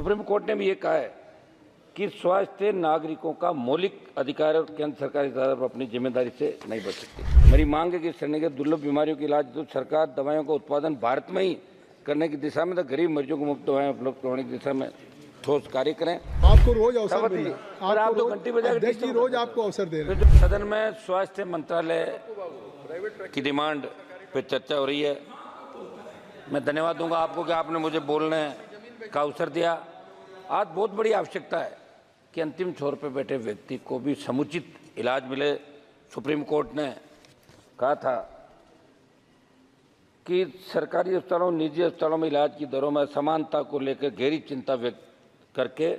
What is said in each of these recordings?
Supreme court ने भी ये कहा है कि स्वास्थ्य नागरिकों का मौलिक अधिकार और केंद्र सरकार इस आधार पर अपनी जिम्मेदारी से नहीं बच सकती। मेरी मांग है कि श्रेणी के दुर्लभ बीमारियों के इलाज तो सरकार दवाइयों का उत्पादन भारत में ही करने की दिशा में, तो गरीब मरीजों को मुफ्त दवाएं उपलब्ध कराने की दिशा में ठोस कार्य करें। आपको रोज अवसर मिल रहा है, आप 2 घंटे बजाय रोज आपको अवसर दे रहे हैं। सदन में स्वास्थ्य मंत्रालय की डिमांड पे चर्चा हो रही है। मैं धन्यवाद दूंगा आपको कि आपने मुझे बोलने का अवसर दिया। आज बहुत बड़ी आवश्यकता है कि अंतिम छोर पर बैठे व्यक्ति को भी समुचित इलाज मिले। सुप्रीम कोर्ट ने कहा था कि सरकारी अस्पतालों निजी अस्पतालों में इलाज की दरों में असमानता को लेकर गहरी चिंता व्यक्त करके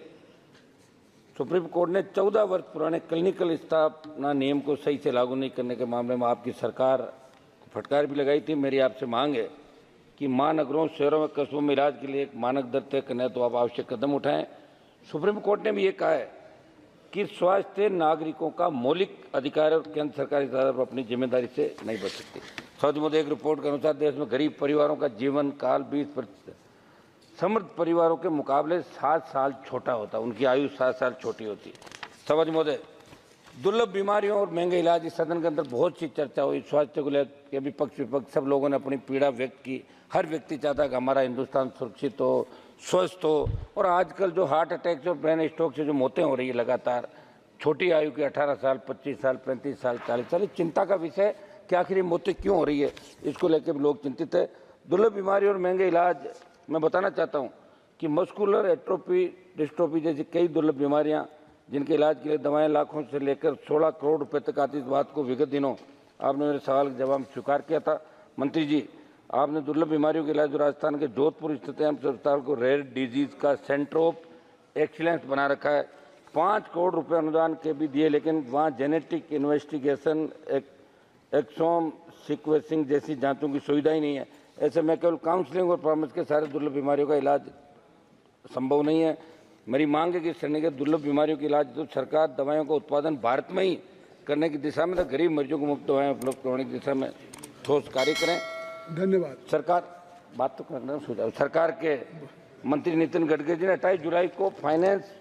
सुप्रीम कोर्ट ने 14 वर्ष पुराने क्लिनिकल स्थापना नियम को सही से लागू नहीं करने के मामले में आपकी सरकार को फटकार भी लगाई थी। मेरी आपसे मांग है कि महानगरों, शहरों में, कस्बों में इलाज के लिए एक मानक दर तय करना है तो आप आवश्यक कदम उठाएं। सुप्रीम कोर्ट ने भी ये कहा है कि स्वास्थ्य नागरिकों का मौलिक अधिकार और केंद्र सरकार इस आधार पर अपनी जिम्मेदारी से नहीं बच सकती। सऊदी मोदी एक रिपोर्ट के अनुसार देश में गरीब परिवारों का जीवन काल 20% समृद्ध परिवारों के मुकाबले 7 साल छोटा होता है, उनकी आयु 7 साल छोटी होती है। सऊदी मोदी दुर्लभ बीमारियों और महंगे इलाज, इस सदन के अंदर बहुत सी चर्चा हुई। स्वास्थ्य को लेकर विपक्ष विपक्ष सब लोगों ने अपनी पीड़ा व्यक्त की। हर व्यक्ति चाहता है कि हमारा हिंदुस्तान सुरक्षित हो, स्वस्थ हो। और आजकल जो हार्ट अटैक और ब्रेन स्ट्रोक से जो मौतें हो रही है लगातार, छोटी आयु के 18 साल, 25 साल, 35 साल, 40 साल, चिंता का विषय कि आखिर ये मौतें क्यों हो रही है, इसको लेकर लोग चिंतित है। दुर्लभ बीमारी और महंगे इलाज, मैं बताना चाहता हूँ कि मस्कुलर एट्रोफी डिस्ट्रोफी जैसी कई दुर्लभ बीमारियाँ जिनके इलाज के लिए दवाएं लाखों से लेकर 16 करोड़ रुपए तक आती, इस बात को विगत दिनों आपने मेरे सवाल का जवाब स्वीकार किया था। मंत्री जी, आपने दुर्लभ बीमारियों के इलाज राजस्थान के जोधपुर स्थित एम्स अस्पताल को रेयर डिजीज का सेंटर ऑफ एक्सीलेंस बना रखा है। 5 करोड़ रुपए अनुदान के भी दिए, लेकिन वहाँ जेनेटिक इन्वेस्टिगेशन, एक्सोम सीक्वेंसिंग जैसी जांचों की सुविधा ही नहीं है। ऐसे में केवल काउंसलिंग और परामर्श के सारे दुर्लभ बीमारियों का इलाज संभव नहीं है। मेरी मांग है कि श्रेणी के दुर्लभ बीमारियों के इलाज तो सरकार दवाइयों का उत्पादन भारत में ही करने की दिशा में, तो गरीब मरीजों को मुफ्त दवाएं उपलब्ध कराने की दिशा में ठोस कार्य करें। धन्यवाद। सरकार बात तो करना सुझाव। सरकार के मंत्री नितिन गडकरी जी ने 28 जुलाई को फाइनेंस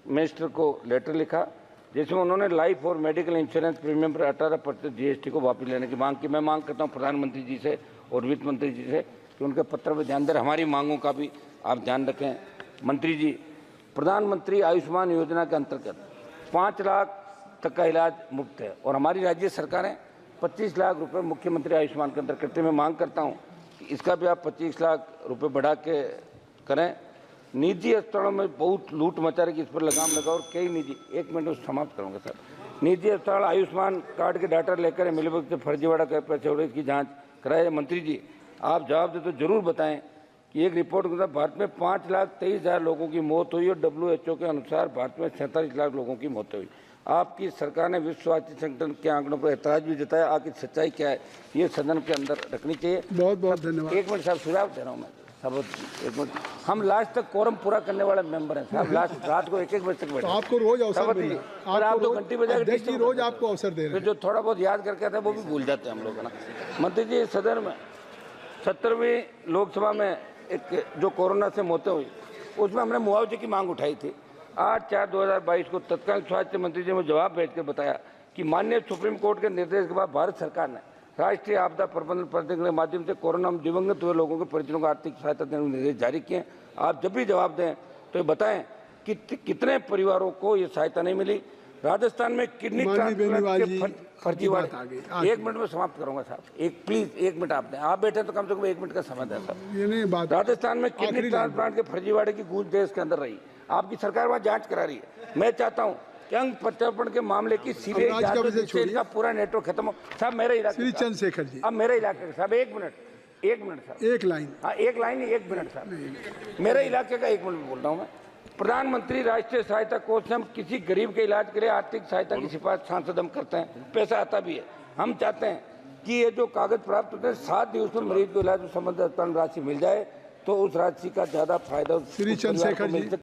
मिनिस्टर को लेटर लिखा, जिसमें उन्होंने लाइफ और मेडिकल इंश्योरेंस प्रीमियम पर 18% जीएसटी को वापस लेने की मांग की। मैं मांग करता हूं प्रधानमंत्री जी से और वित्त मंत्री जी से कि उनके पत्र पर ध्यान दें, हमारी मांगों का भी आप ध्यान रखें। मंत्री जी, प्रधानमंत्री आयुष्मान योजना के अंतर्गत 5 लाख तक का इलाज मुफ्त है और हमारी राज्य सरकारें 25 लाख रुपए मुख्यमंत्री आयुष्मान के अंदर करते। मैं मांग करता हूं कि इसका भी आप 25 लाख रुपए बढ़ा के करें। निजी अस्पतालों में बहुत लूट मचा रही, इस पर लगाम लगाओ। और कई निजी, 1 मिनट में समाप्त करूंगा सर, निजी अस्पताल आयुष्मान कार्ड के डाटा लेकर मिलीभगत से फर्जीवाड़ा कर पैसे हो रहे, इसकी जाँच कराए। मंत्री जी, आप जवाब दे तो जरूर बताएं कि एक रिपोर्ट के अनुसार भारत में 5,23,000 लोगों की मौत हुई और WHO के अनुसार भारत में 47 लाख लोगों की मौत हुई। आपकी सरकार ने विश्व स्वास्थ्य संगठन के आंकड़ों पर ऐतराज भी जताया। आखिर सच्चाई क्या है, ये सदन के अंदर रखनी चाहिए। बहुत बहुत धन्यवाद। 1 मिनट साहब, सुझाव दे रहा हूँ मैं सब। 1 मिनट, हम लास्ट तक कोरम पूरा करने वाले मेंबर हैं साहब। लास्ट रात को 1-1 बजे तक बैठे। तो आपको रोज अवसर मिल रहा है, आप 2 घंटे बजाय रोज आपको अवसर दे रहे हैं। जो थोड़ा बहुत याद करके आता है वो भी भूल जाते हैं हम लोग ना। मंत्री जी, सदन में 70वीं लोकसभा में एक जो कोरोना से मौतें हुई, उसमें हमने मुआवजे की मांग उठाई थी। 8/4/2022 को तत्कालीन स्वास्थ्य मंत्री जी ने जवाब भेजकर बताया कि माननीय सुप्रीम कोर्ट के निर्देश के बाद भारत सरकार ने राष्ट्रीय आपदा प्रबंधन प्राधिकरण के माध्यम से कोरोना में दिवंगत हुए लोगों के परिजनों को आर्थिक सहायता देने के निर्देश जारी किए। आप जब भी जवाब दें तो ये बताएं कि कितने परिवारों को ये सहायता नहीं मिली। राजस्थान में किडनी ट्रांसप्लांट फर्जीवाड़े, 1 मिनट में समाप्त करूंगा साहब। प्लीज 1 मिनट आप दें, आप बैठे तो कम से कम 1 मिनट का समय दें साहब। राजस्थान में किडनी ट्रांसप्लांट के फर्जीवाड़े की गूंज देश के अंदर रही। आपकी सरकार वहाँ जांच करा रही है। मैं चाहता हूँ कि अंग प्रत्यार्पण के मामले की सीबीआई जांच का पूरा नेटवर्क खत्म हो। साहब मेरे इलाके चंद्रशेखर जी, अब मेरे इलाके साहब 1 मिनट साहब, 1 लाइन, हाँ 1 लाइन, 1 मिनट साहब। मेरे इलाके का 1 मिनट बोल रहा हूँ मैं। प्रधानमंत्री राष्ट्रीय सहायता कोष से हम किसी गरीब के इलाज के लिए आर्थिक सहायता की सिफारिश सांसद हम करते हैं, पैसा आता भी है। हम चाहते हैं कि ये जो कागज प्राप्त होते हैं 7 दिवस में मरीज को इलाज संबंधित राशि मिल जाए, तो उस राशि का ज्यादा फायदा श्री चंद्रशेखर जी।